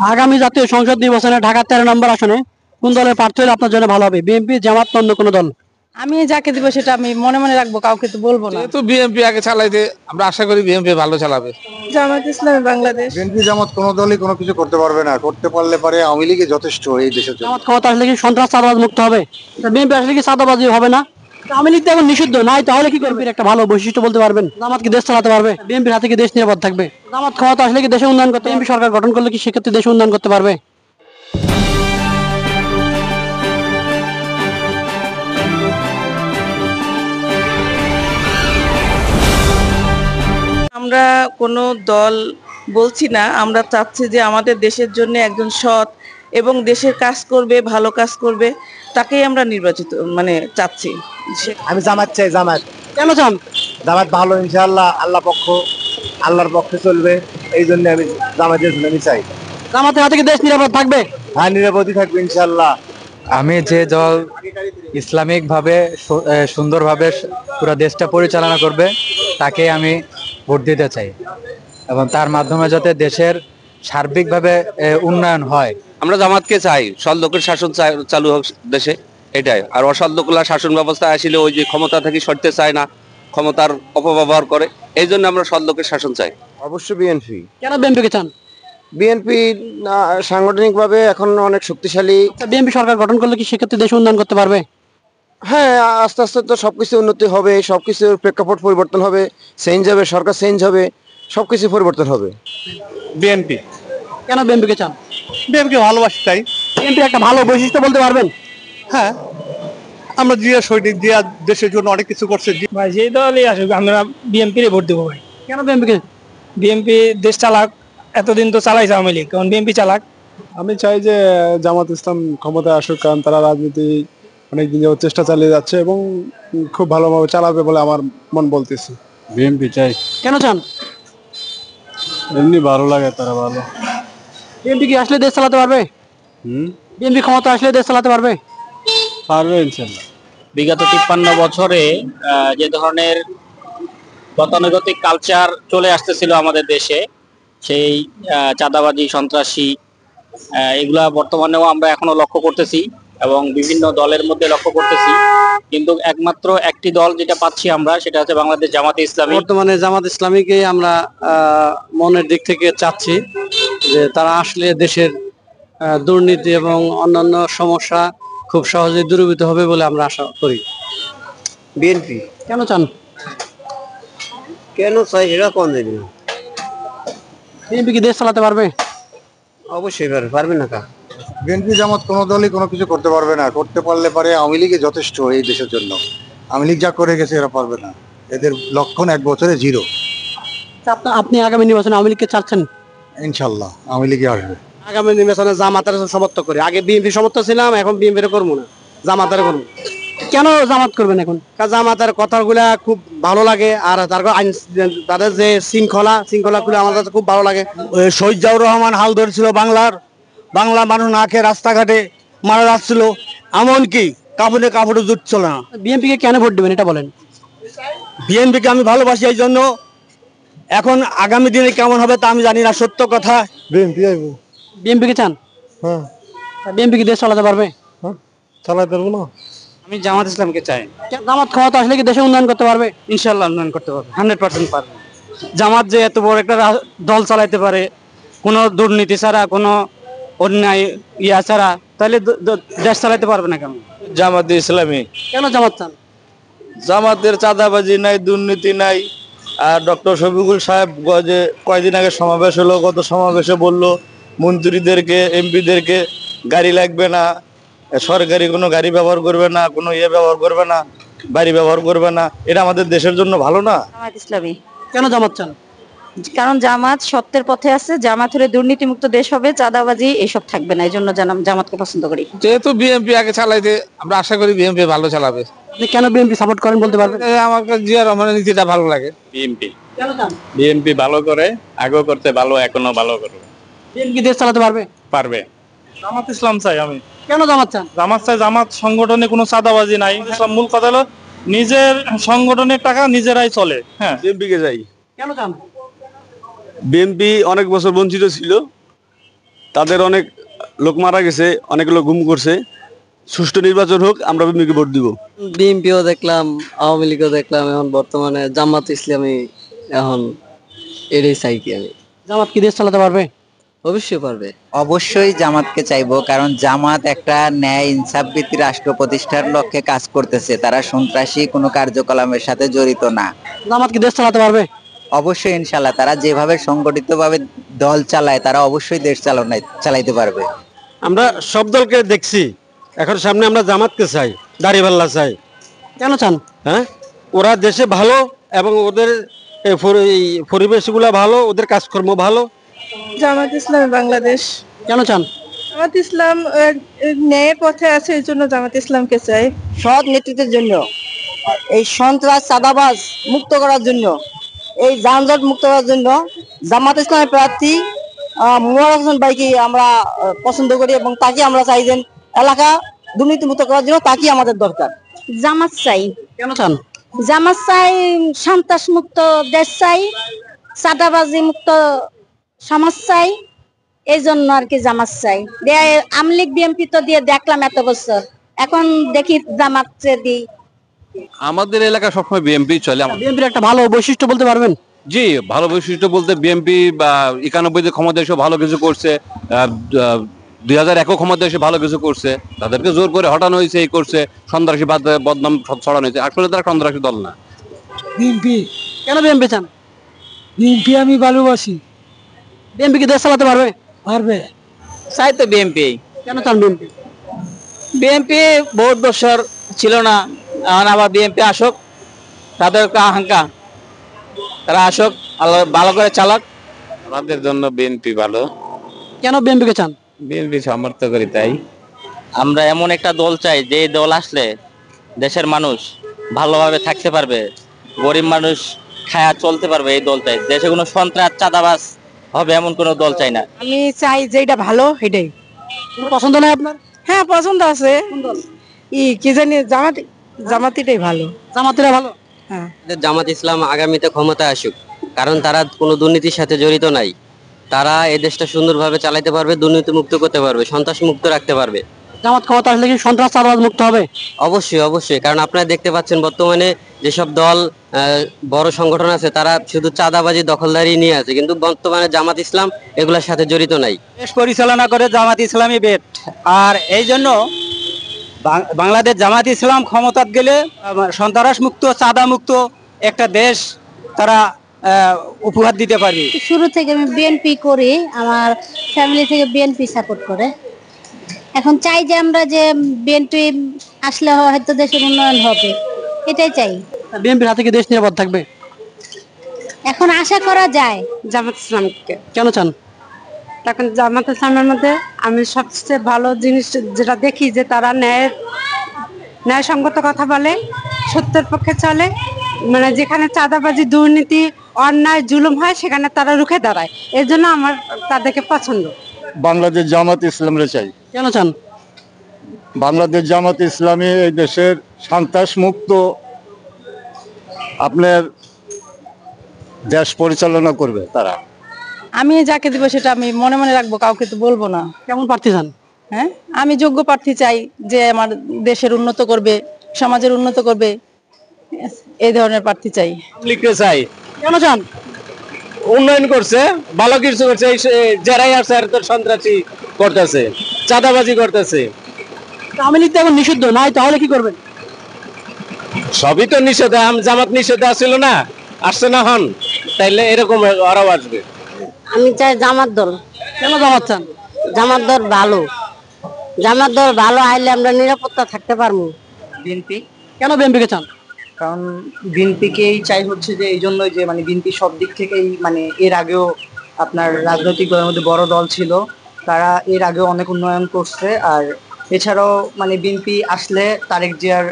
আগামী জাতীয় সংসদ নির্বাচনে ঢাকা 13 নম্বর আসনে কোন দলের প্রার্থী হলে আপনার জন্য ভালো হবে? বিএনপি, জামাত না অন্য কোনো দল? আমি যাকে দিব সেটা আমি মনে মনে রাখবো, কাউকে তো বলবো না। যেহেতু বিএনপি আগে চালাইতে, আমরা আশা করি বিএনপি ভালো চালাবে। জামাত ইসলামী বাংলাদেশ। বিএনপি জামাত কোনো দলই কোনো কিছু করতে পারবে না, করতে পারলে পারে আওয়ামী লীগই যথেষ্ট এই দেশের জন্য। জামাত ক্ষমতা আসলে কি সন্ত্রাস চাঁদাবাজ মুক্ত হবে? বিএনপি আসলে কি চাঁদাবাজি হবে না? আওয়ামী লীগ তো এখন নিষিদ্ধ নাই, তাহলে কি করবে? একটা ভালো বৈশিষ্ট্য বলতে পারবেন? জামাত কি দেশ চালাতে পারবে? বিএনপির হাতে কি দেশ নিরাপদ থাকবে? জামাত ক্ষমতা আসলে কি দেশে উন্নয়ন করতে, বিএনপি সরকার গঠন করলে কি সেক্ষেত্রে দেশে উন্নয়ন করতে পারবে? আমরা কোনো দল বলছি না, আমরা চাচ্ছি যে আমাদের দেশের জন্য একজন সৎ এবং দেশের কাজ করবে, ভালো কাজ করবে, তাকেই আমরা নির্বাচিত চাচ্ছি। আমি জামাত চাই, জামাত। কেন চান? জামাত ভালো, ইনশাআল্লাহ আল্লাহর পক্ষে চলবে, এই জন্য আমি জামাতের জন্য আমি চাই। জামাতের হাতে কি দেশ নিরাপদ থাকবে? হ্যাঁ, নিরাপদই থাকবে ইনশাআল্লাহ। আমি যে দল ইসলামিক ভাবে সুন্দরভাবে পুরো দেশটা পরিচালনা করবে তাকে আমি ভোট দিতে চাই, এবং তার মাধ্যমে যাতে দেশের সার্বিকভাবে উন্নয়ন হয়। আমরা জামাতকে চাই, সৎ লোকের শাসন চালু হোক দেশে, এটাই। আর অসৎ লোকরা শাসন ব্যবস্থা আসলে ওই যে ক্ষমতা থেকে সরতে চায় না, ক্ষমতার অপব্যবহার করে, এই জন্য আমরা সৎ লোকের শাসন চাই। অবশ্যই বিএনপি। কেন বিএনপিকে চান? বিএনপি সাংগঠনিকভাবে এখন অনেক শক্তিশালী। বিএনপি সরকার গঠন করলে কি সেক্ষেত্রে দেশ উন্নয়ন করতে পারবে? হ্যাঁ, আস্তে আস্তে তো সবকিছু উন্নতি হবে, সবকিছুর প্রেক্ষাপট পরিবর্তন হবে, চেঞ্জ হবে, সরকার চেঞ্জ হবে, সবকিছু পরিবর্তন হবে। বিএনপি। কেন বিএনপিকে চান? বিএনপি ভালোবাসি তাই। বিএনপি একটা ভালো বৈশিষ্ট্য বলতে পারবেন? হ্যাঁ, আমরা জিয়া সৈনিক, জিয়া দেশের জন্য অনেক কিছু করছে। ভাই যে দলই আসুক আমরা বিএনপির ভোট দেবো ভাই। কেন বিএনপিকে? বিএনপি দেশ চালাক, এতদিন তো চালাইছে আওয়ামী লীগ, কারণ বিএনপি চালাক। আমি চাই যে জামাত ইসলাম ক্ষমতায় আসুক, কারণ তারা রাজনীতি অনেকদিন যাবত চেষ্টা চালিয়ে যাচ্ছে এবং খুব ভালোভাবে চালাবে বলে আমার মন বলতেছে। বিএনপি চাই। কেন চান? এমনি ভালো লাগে, তারা ভালো। বিএনপি কি আসলে দেশ চালাতে পারবে? বিএনপি ক্ষমতা আসলে দেশ চালাতে পারবে? পারবে ইনশাল্লাহ। বিগত 53 বছরে যে ধরনের গতানুগতিক কালচার চলে আসতেছিল আমাদের দেশে, সেই চাঁদাবাজি, সন্ত্রাসী, এগুলা বর্তমানেও আমরা এখনো লক্ষ্য করতেছি এবং বিভিন্ন দলের মধ্যে লক্ষ্য করতেছি, কিন্তু একমাত্র একটি দল যেটা পাচ্ছি আমরা, সেটা হচ্ছে বাংলাদেশ জামাতে ইসলামী। বর্তমানে জামাত ইসলামীকে আমরা মনের দিক থেকে চাচ্ছি যে তারা আসলে দেশের দুর্নীতি এবং অন্যান্য সমস্যা খুব সহজেই দূরীভূত হবে বলে আমরা আশা করি। বিএনপি। কেন চান? কেন চাই সেটা কোন দেবে না। বিএনপি কি দেশ চালাতে পারবে? অবশ্যই পারবে না। বিএনপি জামাত কোনো দলই কোনো কিছু করতে পারবে না, করতে পারলে পারে আওয়ামী লীগই যথেষ্ট এই দেশের জন্য। আওয়ামী লীগ যা করে গেছে এরা পারবে না, এদের লক্ষণ 1 বছরে 0। আপনি আগামী নির্বাচনে আওয়ামী লীগকে চাচ্ছেন? ইনশাল্লাহ আওয়ামী লীগই আসবে। আগামী নির্বাচনে জামাতের সমর্থন করি। আগে বিএনপি সমর্থন ছিলাম, এখন বিএনপির করবো না, জামাতের করবো। কেন জামাত করবেন এখন? জামাতের কথাগুলা খুব ভালো লাগে, আর তাদের যে শৃঙ্খলা গুলো আমার কাছে খুব ভালো লাগে। শহীদ জিয়াউর রহমান হাল ধরেছিল বাংলা মানুষ না খেয়ে রাস্তাঘাটে মারা যাচ্ছিল, এমনকি কাপড়ে জুটছিল না। বিএনপি কে কেন ভোট দেবেন এটা বলেন? বিএনপিকে আমি ভালোবাসি, এই জন্য। এখন আগামী দিনে কেমন হবে তা আমি জানি না, সত্য কথা। বিএনপি আইব। বিএনপি কে চান? হ্যাঁ। বিএনপি কি দেশ চালাতে পারবে? চালাতে পারবো না। আমি জামাত ইসলামকে চাই। জামাত ক্ষমতা আসলে কি দেশে উন্নয়ন করতে পারবে? ইনশাল্লাহ উন্নয়ন করতে পারবে, 100% পারবে। জামাত যে এত বড় একটা দল চালাইতে পারে, কোনো দুর্নীতি ছাড়া, কোনো অন্যায় ছাড়া, তাহলে দেশ চালাইতে পারবে না কেন? জামাতে ইসলামী। কেন জামাত চান? জামাতের চাঁদাবাজি নাই, দুর্নীতি নাই। আর ডক্টর শফিকুল সাহেব যে কয়দিন আগে সমাবেশ হলো, গত সমাবেশে বললো মন্ত্রীদেরকে, এমপিদেরকে গাড়ি লাগবে না, সরকারি কোনো গাড়ি ব্যবহার করবে না, কোনো ব্যবহার করবে না, বাড়ি ব্যবহার করবে না। এটা আমাদের দেশের জন্য ভালো না? জামাত ইসলামী। কেন জামাত চান? কারণ জামাত সত্যের পথে আছে, জামাত হলে দুর্নীতিমুক্ত দেশ হবে, চাঁদাবাজি এসব থাকবে না, এই জন্য জামাতকে পছন্দ করি। যেহেতু বিএনপি আগে চালাইতে, আমরা আশা করি বিএনপি ভালো চালাবে। আপনি কেন বিএনপি সাপোর্ট করেন বলতে পারবেন? আমার কাছে জিয়া রহমানের নীতিটা ভালো লাগে। বিএনপি। কেন চান? বিএনপি ভালো করে, আগেও করতে ভালো, এখনো ভালো করবে। বিএনপি দেশ চালাতে পারবে? পারবে। জামাত ইসলাম চাই আমি। কেন জামাত চান? জামাত চাই, জামাত সংগঠনে কোনো চাঁদাবাজি নাই। মূল কথা হলো নিজের সংগঠনের টাকা নিজেরাই চলে। হ্যাঁ, বিএনপিকে যাই। কেন চান? বিএনপি অনেক বছর বঞ্চিত ছিল, তাদের অনেক লোক মারা গেছে, অনেক লোক গুম করছে। সুষ্ঠু নির্বাচন হোক, আমরা বিএনপিকে ভোট দিব। বিএনপিও দেখলাম, আওয়ামী লীগও দেখলাম, এখন বর্তমানে জামাত ইসলামী এখন এটাই চাই কি আমি। জামাত কি দেশ চালাতে পারবে? অবশ্যই পারবে। অবশ্যই জামাতকে চাইবো, কারণ জামাত একটা ন্যায় ইনসাফ ভিত্তিক রাষ্ট্র প্রতিষ্ঠার লক্ষ্যে কাজ করতেছে। তারা সন্ত্রাসী কোনো কার্যকলাপের সাথে জড়িত না। জামাত কি দেশ চালাতে পারবে? অবশ্যই ইনশাল্লাহ, তারা যেভাবে সংগঠিতভাবে দল চালায় তারা অবশ্যই দেশ চালাইতে পারবে। আমরা সব দলকে দেখছি, এখন সামনে আমরা জামাতকে চাই, দাঁড়িপাল্লা চাই। কেন চান? হ্যাঁ, ওরা দেশে ভালো এবং ওদের পরিবেশগুলা ভালো, ওদের কাজকর্ম ভালো। জামাত ইসলাম বাংলাদেশ। কেন চান? জামাত ইসলাম ন্যায়ের পথে আছে, এই জন্য জামাত ইসলামকে চাই। সৎ নেতৃত্বের জন্য, এই সন্ত্রাস চাঁদাবাজ মুক্ত করার জন্য, এই যানজট মুক্ত করার জন্য জামাত ইসলামের প্রার্থী মুবারক হোসেন ভাইকে আমরা পছন্দ করি এবং তাকে আমরা চাই যে এলাকা দুর্নীতি মুক্ত করার জন্য তাকে আমাদের দরকার। জামাত চাই। কেন চান? জামাত চাই, সন্ত্রাস মুক্ত দেশ চাই, চাঁদাবাজি মুক্ত সমাজ চাই, এই জন্য আর কি জামাত চাই। আওয়ামী লীগ বিএনপি তো দিয়ে দেখলাম এত বছর, এখন দেখি জামাত দিই। আমাদের এলাকা সবসময় বিএনপি চলে। বিএনপির একটা ভালো বৈশিষ্ট্য বলতে পারবেন? জি, ভালো বৈশিষ্ট্য বলতে বিএনপি বা 91-তে ক্ষমতা এসে ভালো কিছু করছে, 2001 ক্ষমতা এসে ভালো কিছু করছে। তাদেরকে জোর করে হটানো হয়েছে, এই করছে, সন্ত্রাসী বদনাম ছড়ানো হয়েছে। আসলে তারা সন্ত্রাসী দল না। বিএনপি। কেন বিএনপি চান? বিএনপি আমি ভালোবাসি। বিএনপি কি দেশ চালাতে পারবে? পারবে। চাই তো বিএনপি। কেন চান বিএনপি? বিএনপি বহুত বছর ছিল না, এখন আবার বিএনপি আসুক, তাদের আকাঙ্ক্ষা তারা আসুক, আল্লাহ ভালো করে চালাক। আমাদের জন্য বিএনপি ভালো। কেন বিএনপিকে চান? বিএনপি সমর্থন করি তাই। আমরা এমন একটা দল চাই যে দল আসলে দেশের মানুষ ভালোভাবে থাকতে পারবে, গরিব মানুষ খায়া চলতে পারবে, এই দল চাই। দেশে কোনো সন্ত্রাস চাঁদাবাজ হবে এমন কোনো দল চাই না। আমি চাই যেটা ভালো সেটাই। পছন্দ নয় আপনার? হ্যাঁ, পছন্দ আছে। কি জানি, জামাতিটাই ভালো। জামাতিরা ভালো। হ্যাঁ, জামাত ইসলাম আগামীতে ক্ষমতায় আসুক, কারণ তারা কোনো দুর্নীতির সাথে জড়িত নাই। তারা এই দেশটা সুন্দরভাবে চালাতে পারবে, দুর্নীতি মুক্ত করতে পারবে, সন্ত্রাস মুক্ত রাখতে পারবে। জামাত ক্ষমতা আসলে কি সন্ত্রাস চাঁদাবাজ মুক্ত হবে? অবশ্যই অবশ্যই, কারণ আপনারা দেখতে পাচ্ছেন বর্তমানে যেসব দল বড় সংগঠন আছে তারা শুধু চাঁদাবাজি দখলদারি নিয়ে আছে, কিন্তু বর্তমানে জামাত ইসলাম এগুলোর সাথে জড়িত নাই। দেশ পরিচালনা করে জামাত ইসলামী বেট, আর এই জন্য বাংলাদেশ জামাত ইসলাম ক্ষমতাত গেলে সন্ত্রাস মুক্ত চাঁদা মুক্ত একটা দেশ তারা উপহার দিতে পারবে। শুরু থেকে আমি বিএনপি করি, আমার ফ্যামিলি থেকে বিএনপি সাপোর্ট করে। এখন চাই যে আমরা যে বিএনপি আসলে হয়তো দেশের উন্নয়ন হবে, এটাই চাই। বিএনপির হাতে কি দেশ নিরাপদ থাকবে? এখন আশা করা যায়। জামাত ইসলামকে। কেন চান? তখন জামাত ইসলামের মধ্যে আমি সবচেয়ে ভালো জিনিস যেটা দেখি যে তারা ন্যায়সঙ্গত কথা বলে, সত্যের পক্ষে চলে। মানে যেখানে চাঁদাবাজি দুর্নীতি অন্যায় জুলুম হয় সেখানে তারা রুখে দাঁড়ায়, এর জন্য আমার তাদেরকে পছন্দ। বাংলাদেশ জামাত ইসলামরে চাই। কেন চান? বাংলাদেশ জামাত ইসলামী এই দেশের সন্ত্রাস মুক্ত আপনার দেশ পরিচালনা করবে তারা। আমি যাকে দিব সেটা আমি মনে মনে রাখবো, কাউকে তো বলবো না। কেমন প্রার্থী চান? হ্যাঁ, আমি যোগ্য প্রার্থী চাই যে আমার দেশের উন্নত করবে, সমাজের উন্নত করবে, এই ধরনের প্রার্থী চাই। লিখতে চাই। কেন চান? উন্নয়ন করছে, ভালো কিছু করছে। যারাই আছে আর তোর সন্ত্রাসী করতেছে, চাঁদাবাজি করতেছে। আওয়ামী লীগ তো এখন নিষিদ্ধ নাই, তাহলে কি করবেন? সবই তো নিষেধ। জামাত নিষেধ আসছিল না, আসছে না হন, তাইলে এরকম আরো আসবে। আমি চাই জামাত দল। কেন জামাত চান? জামাত দল ভালো, জামাত দল ভালো আইলে আমরা নিরাপত্তা থাকতে পারবো। বিএনপি। কেন বিএনপিকে চান? কারণ বিএনপিকেই চাই হচ্ছে যে এই জন্যই যে মানে বিএনপি সব দিক থেকেই মানে এর আগেও আপনার রাজনৈতিক দলের মধ্যে বড় দল ছিল, তারা এর আগেও অনেক উন্নয়ন করছে। আর এছাড়াও মানে বিএনপি আসলে তারেক জিয়ার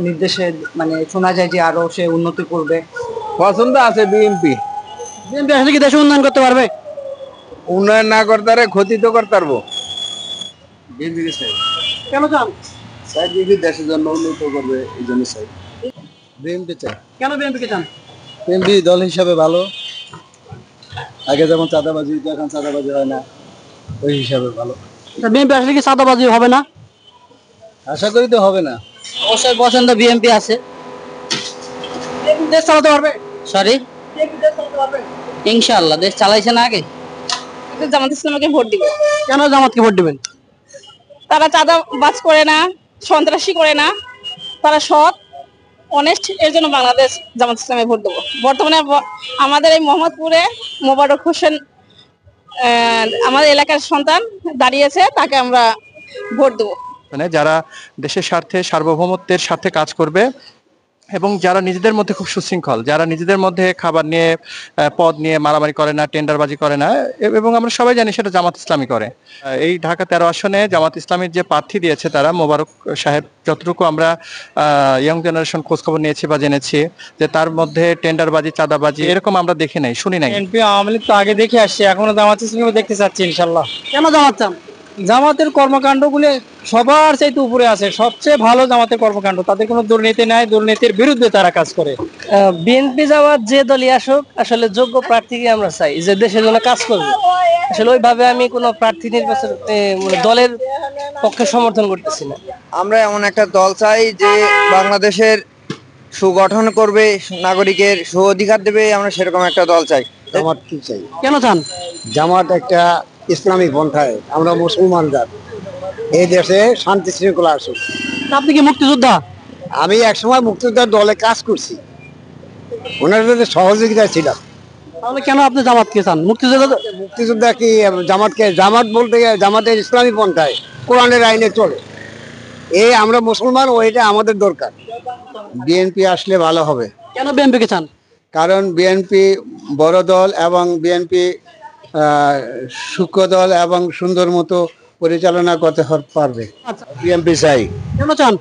নির্দেশে মানে শোনা যায় যে আরো সে উন্নতি করবে। পছন্দ আছে বিএনপি। বিএনপি আসলে কি দেশে উন্নয়ন করতে পারবে? উন্নয়ন না করতে পারে, ক্ষতি তো করতে পারবো। বিএনপিকে চাই। কেন চান? চাই বিএনপি দেশের জন্য উন্নত করবে, এই জন্য চাই। বিএনপি চাই। কেন বিএনপিকে চান? বিএনপি দল হিসাবে ভালো, আগে যেমন চাঁদাবাজি, এখন চাঁদাবাজি হয় না। ওই হিসাবে ভালো। বিএনপি আসলে কি চাঁদাবাজি হবে না? আশা করি তো হবে না। অবশ্যই পছন্দ বিএনপি আছে। দেশ চালাতে পারবে? সরি, ইনশাআল্লাহ দেশ চালাইছে না আগে। জামাত ইসলামকে ভোট দিব। কেন জামাতকে ভোট দিবেন? তারা চাঁদাবাজ করে না, সন্ত্রাসী করে না, তারা সৎ অনেস্ট, এর জন্য বাংলাদেশ জামাত ইসলামে ভোট দেবো। বর্তমানে আমাদের এই মোহাম্মদপুরে মোবারক হোসেন আমাদের এলাকার সন্তান দাঁড়িয়েছে, তাকে আমরা ভোট দেবো। মানে যারা দেশের স্বার্থে সার্বভৌমত্বের স্বার্থে কাজ করবে এবং যারা নিজেদের মধ্যে খুব সুশৃঙ্খল, যারা নিজেদের মধ্যে খাবার নিয়ে পদ নিয়ে মারামারি করে না, টেন্ডারবাজি করে না, এবং আমরা সবাই জানি সেটা জামাত ইসলামী করে। এই ঢাকা 13 আসনে জামাত ইসলামীর যে প্রার্থী দিয়েছে তারা মোবারক সাহেব, যতটুকু আমরা ইয়ং জেনারেশন খোঁজখবর নিয়েছি বা জেনেছি যে তার মধ্যে টেন্ডারবাজি, চাঁদাবাজি এরকম আমরা দেখি নাই, শুনি নাই। বিএনপি আওয়ামী লীগ তো আগে দেখে আসছে, এখনো জামাত ইসলামী দেখতে চাচ্ছি ইনশাল্লাহ। কেন জামাত চান? জামাতের কর্মকাণ্ডগুলো সবার চাইতে উপরে আছে, সবচেয়ে ভালো জামাতের কর্মকাণ্ড। তাদের কোনো দুর্নীতি নাই, দুর্নীতির বিরুদ্ধে তারা কাজ করে। বিএনপি জামাত যে দলই আসুক, আসলে যোগ্য প্রার্থীকে আমরা চাই যে দেশের জন্য কাজ করবে। আসলে ওইভাবে আমি কোনো প্রার্থী নির্বাচন দলের পক্ষে সমর্থন করতেছি না। আমরা এমন একটা দল চাই যে বাংলাদেশের সুগঠন করবে, নাগরিকের সু অধিকার দেবে, আমরা সেরকম একটা দল চাই। জামাত কি চাই? কেন চান? জামাত একটা ইসলামী পন্থায়, আমরা মুসলমানরা এই দেশে শান্তি শৃঙ্খলা আসুক। আপনি কি মুক্তিযোদ্ধা? আমি একসময় মুক্তিযোদ্ধার দলে কাজ করছি, ওনাদের সহযোগিতা ছিলাম। তাহলে কেন আপনি জামাতকে চান? মুক্তিযোদ্ধা কি জামাতকে, জামাত বলতে জামাতের ইসলামী পন্থায় কোরআনের আইনে চলে, এই আমরা মুসলমান, ওইটা আমাদের দরকার। বিএনপি আসলে ভালো হবে। কেন বিএনপিকে চান? কারণ বিএনপি বড় দল এবং বিএনপি সূক্ষ্ম দল এবং সুন্দর মতো পরিচালনা করতে পারবে। বিএনপি চাই। কেন চান?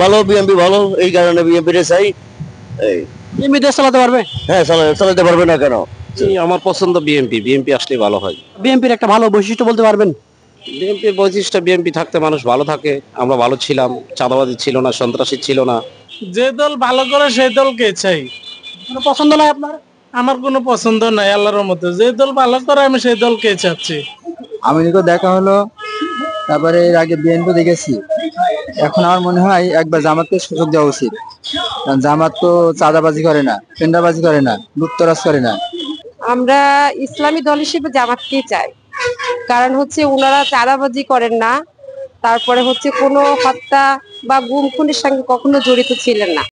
ভালো, বিএনপি ভালো, এই কারণে বিএনপি চাই। বিএনপি দেশ চালাতে পারবে? হ্যাঁ, চালাতে পারবে না কেন? আমার পছন্দ বিএনপি, বিএনপি আসলে ভালো হয়। বিএনপির একটা ভালো বৈশিষ্ট্য বলতে পারবেন? বিএনপির বৈশিষ্ট্য, বিএনপি থাকতে মানুষ ভালো থাকে, আমরা ভালো ছিলাম, চাঁদাবাজি ছিল না, সন্ত্রাসী ছিল না। যে দল ভালো করে সেই দলকে চাই। কোনো পছন্দ নাই আপনার? আমার কোনো পছন্দ নাই, আল্লাহর মতো যে দল ভালো করে আমি সেই দলকে চাচ্ছি। আমি দেখা হলো, তারপরে এর আগে বিএনপি দেখেছি। এখন আমার মনে হয় একবার জামাতকে সুযোগ দেওয়া উচিত, কারণ জামাত তো চাঁদাবাজি করে না, টেন্ডারবাজি করে না, লুটতরাজ করে না। আমরা ইসলামী দল হিসেবে জামাতকেই চাই, কারণ হচ্ছে ওনারা চাঁদাবাজি করেন না, তারপরে হচ্ছে কোনো হত্যা বা গুম খুনের সঙ্গে কখনো জড়িত ছিলেন না।